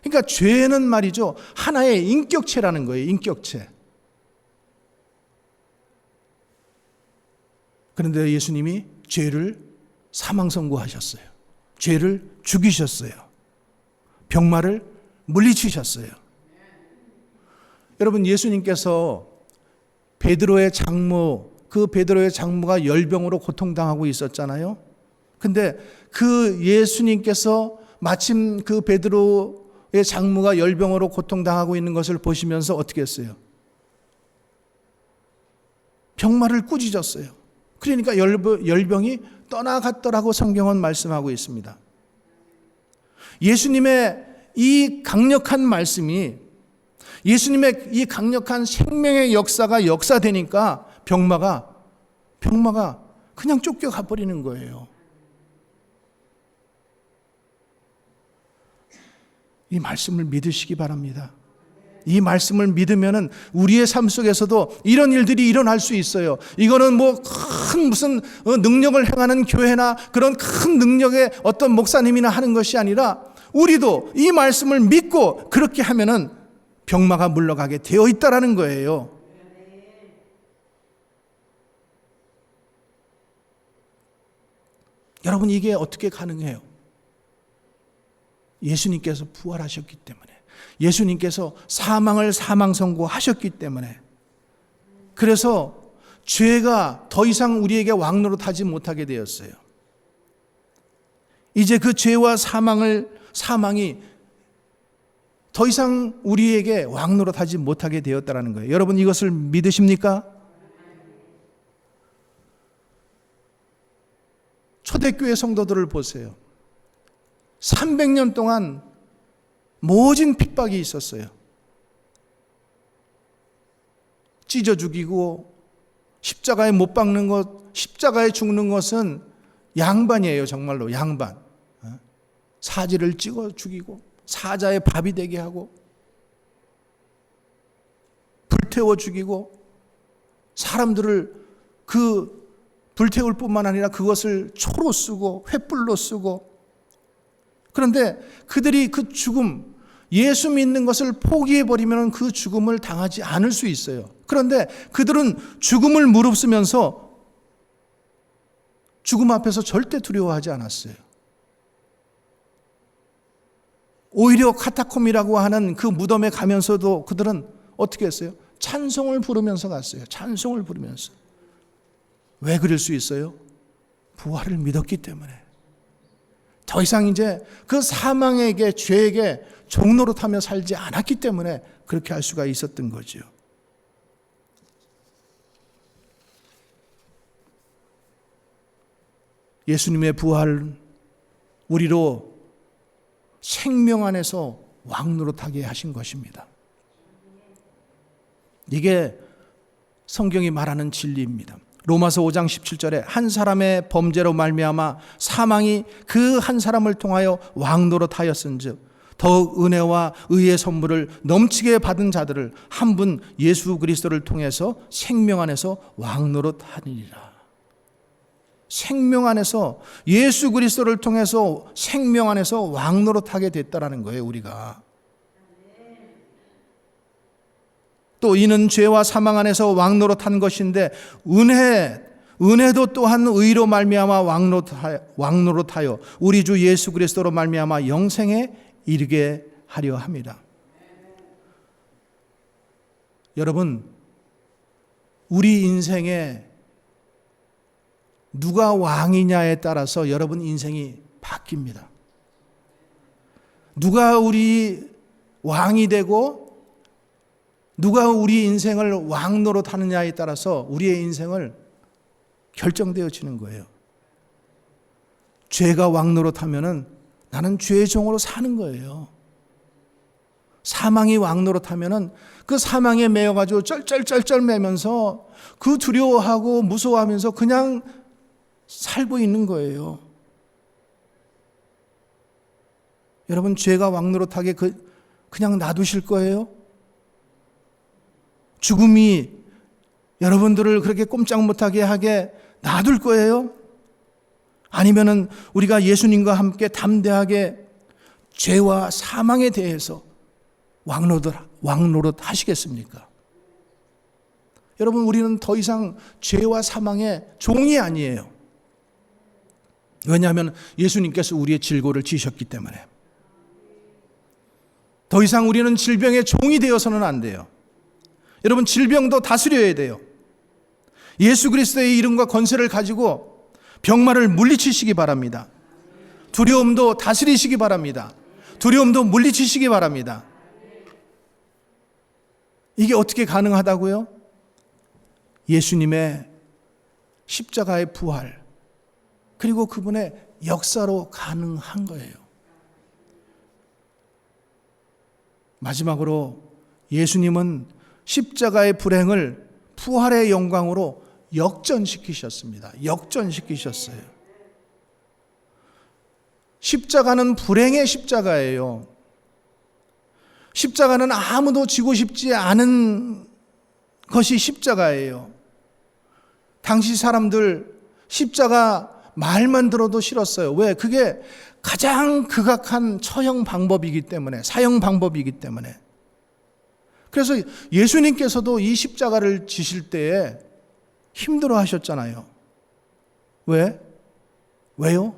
그러니까 죄는 말이죠, 하나의 인격체라는 거예요. 인격체. 그런데 예수님이 죄를 사망 선고하셨어요. 죄를 죽이셨어요. 병마를 물리치셨어요. 여러분, 예수님께서 베드로의 장모, 그 베드로의 장모가 열병으로 고통당하고 있었잖아요. 근데 그 예수님께서 마침 그 베드로의 장모가 열병으로 고통당하고 있는 것을 보시면서 어떻게 했어요? 병마를 꾸짖었어요. 그러니까 열병이 떠나갔더라고 성경은 말씀하고 있습니다. 예수님의 이 강력한 말씀이, 예수님의 이 강력한 생명의 역사가 역사되니까 병마가 그냥 쫓겨가 버리는 거예요. 이 말씀을 믿으시기 바랍니다. 이 말씀을 믿으면은 우리의 삶 속에서도 이런 일들이 일어날 수 있어요. 이거는 뭐 큰 무슨 능력을 행하는 교회나 그런 큰 능력의 어떤 목사님이나 하는 것이 아니라 우리도 이 말씀을 믿고 그렇게 하면은 병마가 물러가게 되어 있다라는 거예요. 여러분, 이게 어떻게 가능해요? 예수님께서 부활하셨기 때문에, 예수님께서 사망을 사망 선고하셨기 때문에, 그래서 죄가 더 이상 우리에게 왕노릇하지 못하게 되었어요. 이제 그 죄와 사망이 더 이상 우리에게 왕노릇하지 못하게 되었다는 거예요. 여러분, 이것을 믿으십니까? 초대교회 성도들을 보세요. 300년 동안 모진 핍박이 있었어요. 찢어 죽이고 십자가에 못 박는 것, 십자가에 죽는 것은 양반이에요. 정말로 양반. 사지를 찍어 죽이고 사자의 밥이 되게 하고 불태워 죽이고 사람들을 그 불태울 뿐만 아니라 그것을 초로 쓰고 횃불로 쓰고, 그런데 그들이 그 죽음, 예수 믿는 것을 포기해버리면 그 죽음을 당하지 않을 수 있어요. 그런데 그들은 죽음을 무릅쓰면서 죽음 앞에서 절대 두려워하지 않았어요. 오히려 카타콤이라고 하는 그 무덤에 가면서도 그들은 어떻게 했어요? 찬송을 부르면서 갔어요. 찬송을 부르면서. 왜 그럴 수 있어요? 부활을 믿었기 때문에. 더 이상 이제 그 사망에게, 죄에게 종노릇하며 살지 않았기 때문에 그렇게 할 수가 있었던 거죠. 예수님의 부활, 우리로 생명 안에서 왕노릇하게 하신 것입니다. 이게 성경이 말하는 진리입니다. 로마서 5장 17절에 한 사람의 범죄로 말미암아 사망이 그 한 사람을 통하여 왕노릇하였은즉 더욱 은혜와 의의 선물을 넘치게 받은 자들을 한 분 예수 그리스도를 통해서 생명 안에서 왕노릇하니라. 생명 안에서, 예수 그리스도를 통해서 생명 안에서 왕노릇하게 됐다라는 거예요, 우리가. 또 이는 죄와 사망 안에서 왕노릇한 것인데 은혜도 또한 의로 말미암아 왕노릇하여 우리 주 예수 그리스도로 말미암아 영생에 이르게 하려 합니다. 여러분, 우리 인생에 누가 왕이냐에 따라서 여러분 인생이 바뀝니다. 누가 우리 왕이 되고 누가 우리 인생을 왕노릇하느냐에 따라서 우리의 인생을 결정되어지는 거예요. 죄가 왕노릇하면은 나는 죄의 종으로 사는 거예요. 사망이 왕노릇하면은 그 사망에 매여가지고 쩔쩔쩔쩔 매면서 그 두려워하고 무서워하면서 그냥 살고 있는 거예요. 여러분, 죄가 왕노릇하게 그냥 놔두실 거예요? 죽음이 여러분들을 그렇게 꼼짝 못하게 하게 놔둘 거예요? 아니면은 우리가 예수님과 함께 담대하게 죄와 사망에 대해서 왕노릇 하시겠습니까? 여러분, 우리는 더 이상 죄와 사망의 종이 아니에요. 왜냐하면 예수님께서 우리의 질고를 지셨기 때문에. 더 이상 우리는 질병의 종이 되어서는 안 돼요. 여러분, 질병도 다스려야 돼요. 예수 그리스도의 이름과 권세를 가지고 병마를 물리치시기 바랍니다. 두려움도 다스리시기 바랍니다. 두려움도 물리치시기 바랍니다. 이게 어떻게 가능하다고요? 예수님의 십자가의 부활, 그리고 그분의 역사로 가능한 거예요. 마지막으로 예수님은 십자가의 불행을 부활의 영광으로 역전시키셨습니다. 역전시키셨어요. 십자가는 불행의 십자가예요. 십자가는 아무도 지고 싶지 않은 것이 십자가예요. 당시 사람들 십자가 말만 들어도 싫었어요. 왜? 그게 가장 극악한 처형 방법이기 때문에, 사형 방법이기 때문에. 그래서 예수님께서도 이 십자가를 지실 때에 힘들어 하셨잖아요. 왜? 왜요?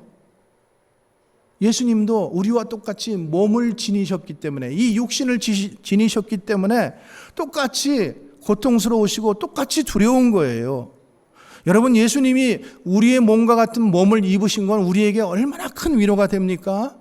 예수님도 우리와 똑같이 몸을 지니셨기 때문에, 이 육신을 지니셨기 때문에 똑같이 고통스러우시고 똑같이 두려운 거예요. 여러분, 예수님이 우리의 몸과 같은 몸을 입으신 건 우리에게 얼마나 큰 위로가 됩니까?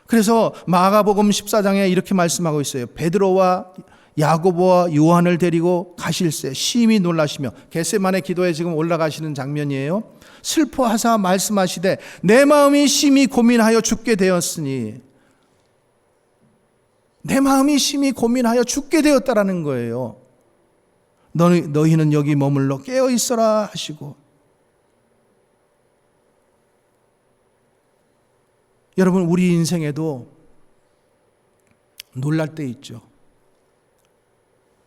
그래서 마가복음 14장에 이렇게 말씀하고 있어요. 베드로와 야고보와 요한을 데리고 가실새 심히 놀라시며, 겟세마네 기도에 지금 올라가시는 장면이에요. 슬퍼하사 말씀하시되 내 마음이 심히 고민하여 죽게 되었으니, 내 마음이 심히 고민하여 죽게 되었다라는 거예요. 너희는 여기 머물러 깨어 있어라 하시고. 여러분, 우리 인생에도 놀랄 때 있죠.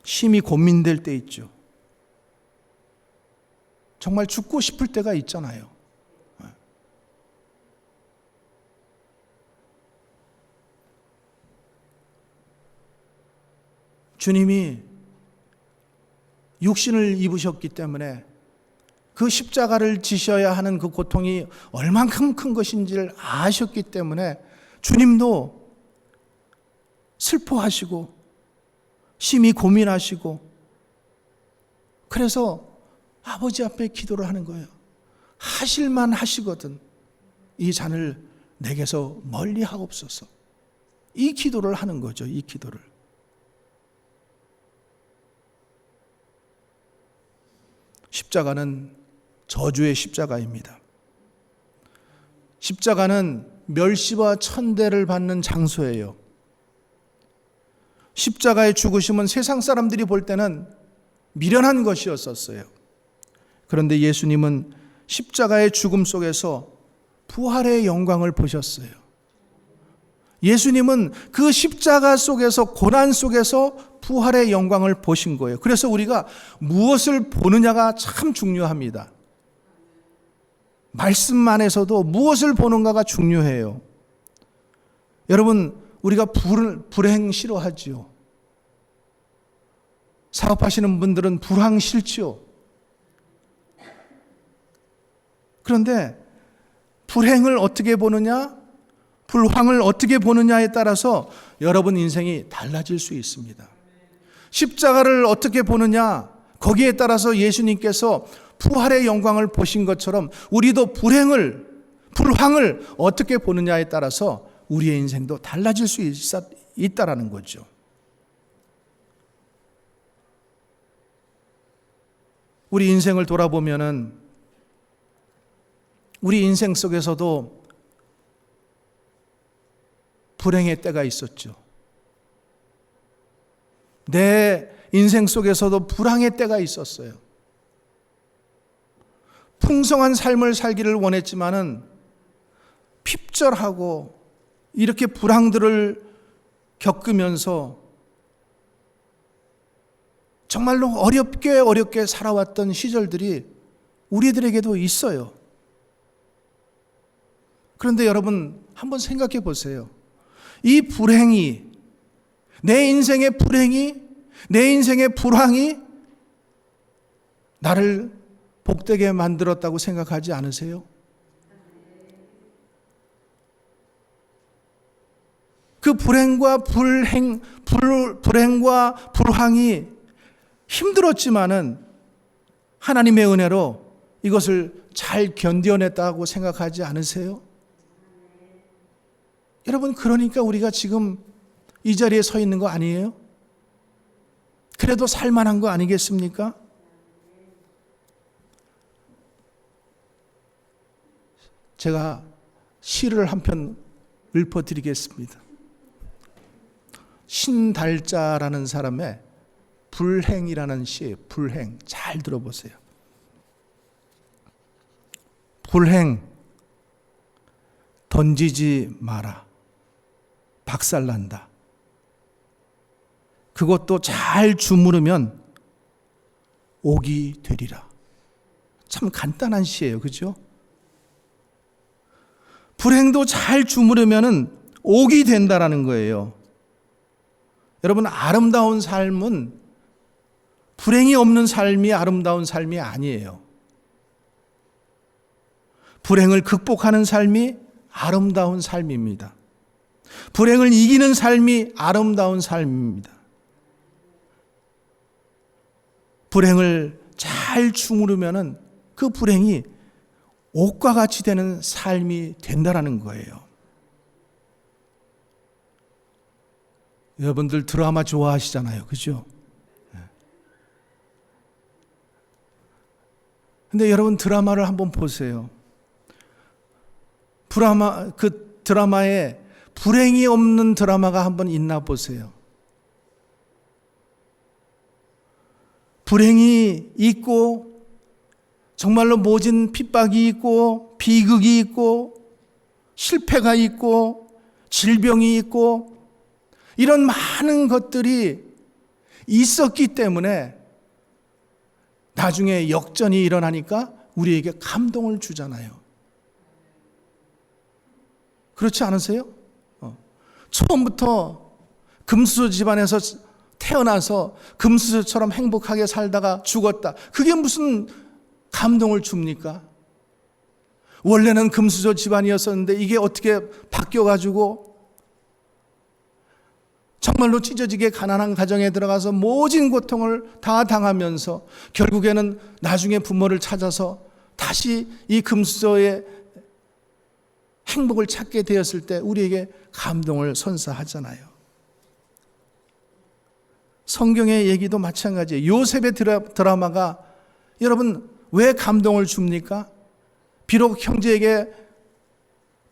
심히 고민될 때 있죠. 정말 죽고 싶을 때가 있잖아요. 주님이 육신을 입으셨기 때문에 그 십자가를 지셔야 하는 그 고통이 얼만큼 큰 것인지를 아셨기 때문에 주님도 슬퍼하시고 심히 고민하시고, 그래서 아버지 앞에 기도를 하는 거예요. 하실만 하시거든 이 잔을 내게서 멀리 하옵소서. 이 기도를 하는 거죠. 이 기도를. 십자가는 저주의 십자가입니다. 십자가는 멸시와 천대를 받는 장소예요. 십자가의 죽으심은 세상 사람들이 볼 때는 미련한 것이었었어요. 그런데 예수님은 십자가의 죽음 속에서 부활의 영광을 보셨어요. 예수님은 그 십자가 속에서, 고난 속에서 부활의 영광을 보신 거예요. 그래서 우리가 무엇을 보느냐가 참 중요합니다. 말씀 안에서도 무엇을 보는가가 중요해요. 여러분, 우리가 불행 싫어하지요. 사업하시는 분들은 불황 싫지요. 그런데 불행을 어떻게 보느냐, 불황을 어떻게 보느냐에 따라서 여러분 인생이 달라질 수 있습니다. 십자가를 어떻게 보느냐, 거기에 따라서 예수님께서 부활의 영광을 보신 것처럼 우리도 불황을 어떻게 보느냐에 따라서 우리의 인생도 달라질 수 있다라는 거죠. 우리 인생을 돌아보면은 우리 인생 속에서도 불행의 때가 있었죠. 내 인생 속에서도 불황의 때가 있었어요. 풍성한 삶을 살기를 원했지만은 핍절하고 이렇게 불황들을 겪으면서 정말로 어렵게 살아왔던 시절들이 우리들에게도 있어요. 그런데 여러분 한번 생각해 보세요. 이 불행이, 내 인생의 불행이, 내 인생의 불황이 나를 복되게 만들었다고 생각하지 않으세요? 그 불행과 불황이 힘들었지만은 하나님의 은혜로 이것을 잘 견뎌냈다고 생각하지 않으세요? 여러분, 그러니까 우리가 지금 이 자리에 서 있는 거 아니에요? 그래도 살만한 거 아니겠습니까? 제가 시를 한 편 읊어드리겠습니다. 신달자라는 사람의 불행이라는 시예요. 불행. 잘 들어보세요. 불행, 던지지 마라. 박살난다. 그것도 잘 주무르면 옥이 되리라. 참 간단한 시예요. 그죠? 불행도 잘 주무르면 옥이 된다라는 거예요. 여러분, 아름다운 삶은 불행이 없는 삶이 아름다운 삶이 아니에요. 불행을 극복하는 삶이 아름다운 삶입니다. 불행을 이기는 삶이 아름다운 삶입니다. 불행을 잘 주무르면은 그 불행이 옥과 같이 되는 삶이 된다라는 거예요. 여러분들 드라마 좋아하시잖아요. 그죠? 근데 여러분 드라마를 한번 보세요. 그 드라마에 불행이 없는 드라마가 한번 있나 보세요. 불행이 있고 정말로 모진 핍박이 있고 비극이 있고 실패가 있고 질병이 있고 이런 많은 것들이 있었기 때문에 나중에 역전이 일어나니까 우리에게 감동을 주잖아요. 그렇지 않으세요? 처음부터 금수저 집안에서 태어나서 금수저처럼 행복하게 살다가 죽었다. 그게 무슨 감동을 줍니까? 원래는 금수저 집안이었었는데 이게 어떻게 바뀌어가지고 정말로 찢어지게 가난한 가정에 들어가서 모진 고통을 다 당하면서 결국에는 나중에 부모를 찾아서 다시 이 금수저의 행복을 찾게 되었을 때 우리에게 감동을 선사하잖아요. 성경의 얘기도 마찬가지예요. 요셉의 드라마가 여러분 왜 감동을 줍니까? 비록 형제에게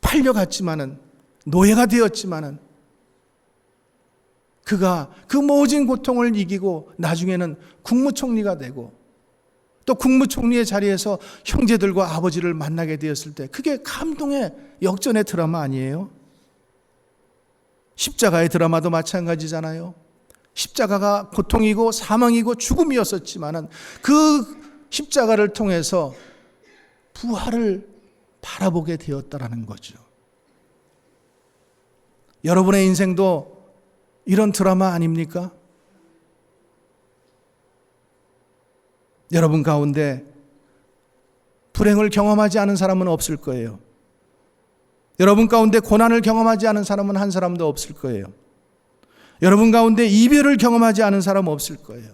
팔려갔지만은 노예가 되었지만은 그가 그 모진 고통을 이기고 나중에는 국무총리가 되고 또 국무총리의 자리에서 형제들과 아버지를 만나게 되었을 때 그게 감동의 역전의 드라마 아니에요? 십자가의 드라마도 마찬가지잖아요. 십자가가 고통이고 사망이고 죽음이었었지만은 그 십자가를 통해서 부활을 바라보게 되었다라는 거죠. 여러분의 인생도 이런 드라마 아닙니까? 여러분 가운데 불행을 경험하지 않은 사람은 없을 거예요. 여러분 가운데 고난을 경험하지 않은 사람은 한 사람도 없을 거예요. 여러분 가운데 이별을 경험하지 않은 사람은 없을 거예요.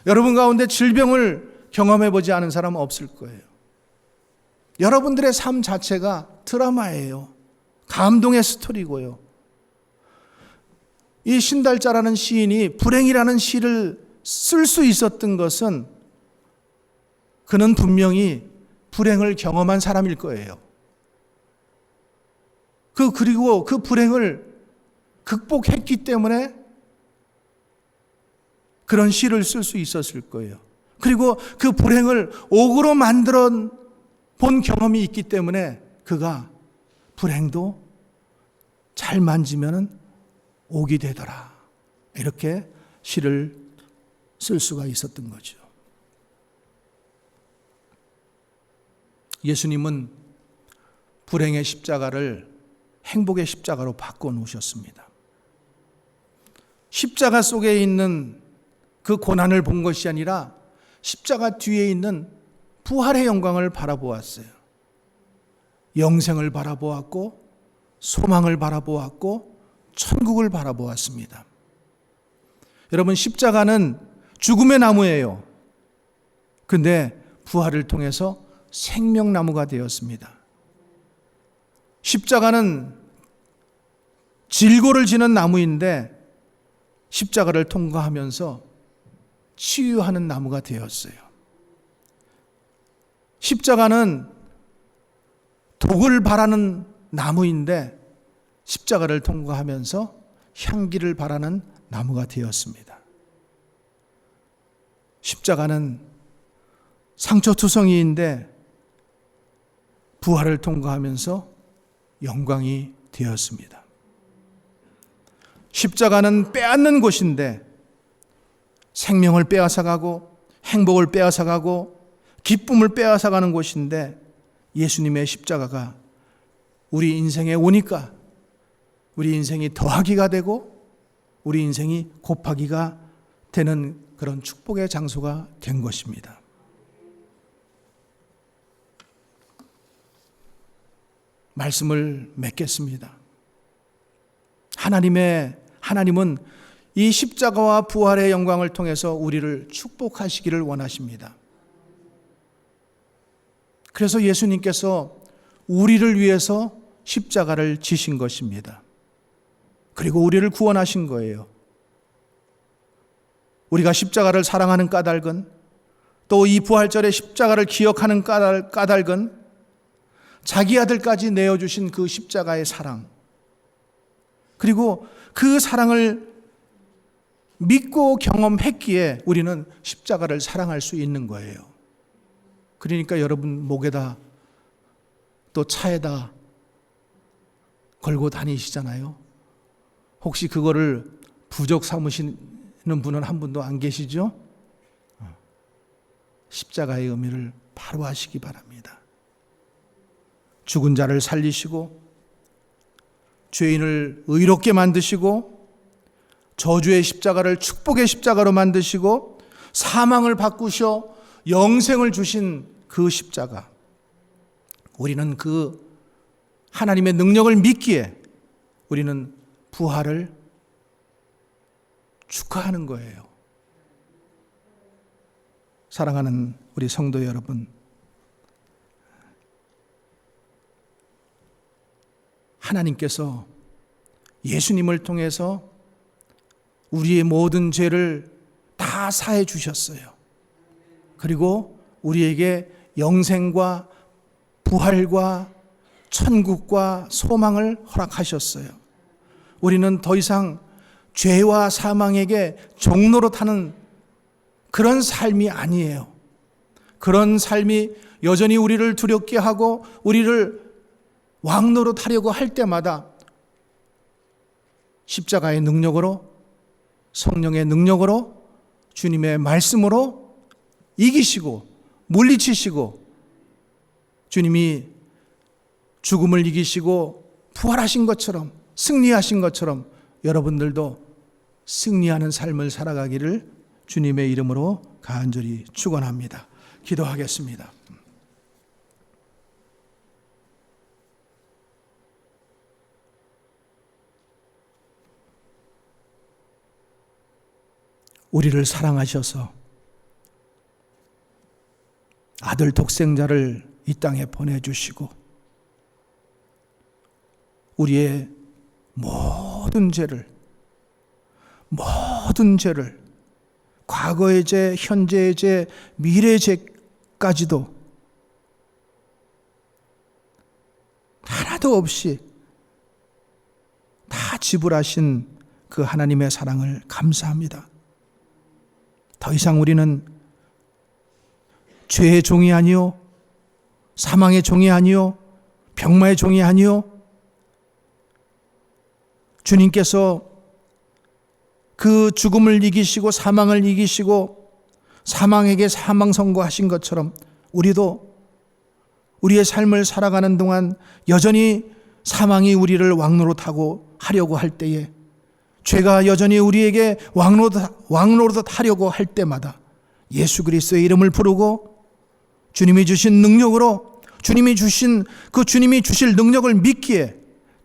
여러분 가운데 질병을 경험해 보지 않은 사람은 없을 거예요. 여러분들의 삶 자체가 드라마예요. 감동의 스토리고요. 이 신달자라는 시인이 불행이라는 시를 쓸 수 있었던 것은 그는 분명히 불행을 경험한 사람일 거예요. 그리고 그 불행을 극복했기 때문에 그런 시를 쓸 수 있었을 거예요. 그리고 그 불행을 옥으로 만들어 본 경험이 있기 때문에 그가 불행도 잘 만지면 옥이 되더라. 이렇게 시를 쓸 수가 있었던 거죠. 예수님은 불행의 십자가를 행복의 십자가로 바꿔 놓으셨습니다. 십자가 속에 있는 그 고난을 본 것이 아니라 십자가 뒤에 있는 부활의 영광을 바라보았어요. 영생을 바라보았고 소망을 바라보았고 천국을 바라보았습니다. 여러분, 십자가는 죽음의 나무예요. 근데 부활을 통해서 생명나무가 되었습니다. 십자가는 질고를 지는 나무인데 십자가를 통과하면서 치유하는 나무가 되었어요. 십자가는 독을 바라는 나무인데 십자가를 통과하면서 향기를 바라는 나무가 되었습니다. 십자가는 상처투성이인데 부활을 통과하면서 영광이 되었습니다. 십자가는 빼앗는 곳인데 생명을 빼앗아가고 행복을 빼앗아가고 기쁨을 빼앗아가는 곳인데 예수님의 십자가가 우리 인생에 오니까 우리 인생이 더하기가 되고 우리 인생이 곱하기가 되는 그런 축복의 장소가 된 것입니다. 말씀을 맺겠습니다. 하나님은 이 십자가와 부활의 영광을 통해서 우리를 축복하시기를 원하십니다. 그래서 예수님께서 우리를 위해서 십자가를 지신 것입니다. 그리고 우리를 구원하신 거예요. 우리가 십자가를 사랑하는 까닭은, 또 이 부활절에 십자가를 기억하는 까닭은 자기 아들까지 내어주신 그 십자가의 사랑, 그리고 그 사랑을 믿고 경험했기에 우리는 십자가를 사랑할 수 있는 거예요. 그러니까 여러분 목에다 또 차에다 걸고 다니시잖아요. 혹시 그거를 부적 삼으시는 분은 한 분도 안 계시죠? 십자가의 의미를 바로 아시기 바랍니다. 죽은 자를 살리시고 죄인을 의롭게 만드시고 저주의 십자가를 축복의 십자가로 만드시고 사망을 바꾸셔 영생을 주신 그 십자가, 우리는 그 하나님의 능력을 믿기에 우리는 부활을 축하하는 거예요. 사랑하는 우리 성도 여러분, 하나님께서 예수님을 통해서 우리의 모든 죄를 다 사해 주셨어요. 그리고 우리에게 영생과 부활과 천국과 소망을 허락하셨어요. 우리는 더 이상 죄와 사망에게 종노릇하는 그런 삶이 아니에요. 그런 삶이 여전히 우리를 두렵게 하고 우리를 왕노릇하려고 할 때마다 십자가의 능력으로, 성령의 능력으로, 주님의 말씀으로 이기시고 물리치시고, 주님이 죽음을 이기시고 부활하신 것처럼, 승리하신 것처럼 여러분들도 승리하는 삶을 살아가기를 주님의 이름으로 간절히 축원합니다. 기도하겠습니다. 우리를 사랑하셔서 아들 독생자를 이 땅에 보내주시고 우리의 모든 죄를, 과거의 죄, 현재의 죄, 미래의 죄까지도 하나도 없이 다 지불하신 그 하나님의 사랑을 감사합니다. 더 이상 우리는 죄의 종이 아니요, 사망의 종이 아니요, 병마의 종이 아니요, 주님께서 그 죽음을 이기시고 사망을 이기시고 사망에게 사망 선고하신 것처럼 우리도 우리의 삶을 살아가는 동안 여전히 사망이 우리를 왕노릇하고 하려고 할 때에, 죄가 여전히 우리에게 왕노릇하려고 할 때마다 예수 그리스도의 이름을 부르고 주님이 주신 능력으로, 주님이 주신 그 주님이 주실 능력을 믿기에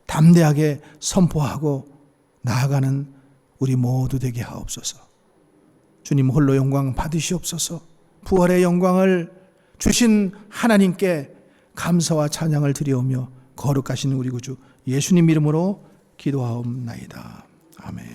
담대하게 선포하고 나아가는 우리 모두 되게 하옵소서. 주님 홀로 영광 받으시옵소서. 부활의 영광을 주신 하나님께 감사와 찬양을 드리오며 거룩하신 우리 구주 예수님 이름으로 기도하옵나이다. 아멘.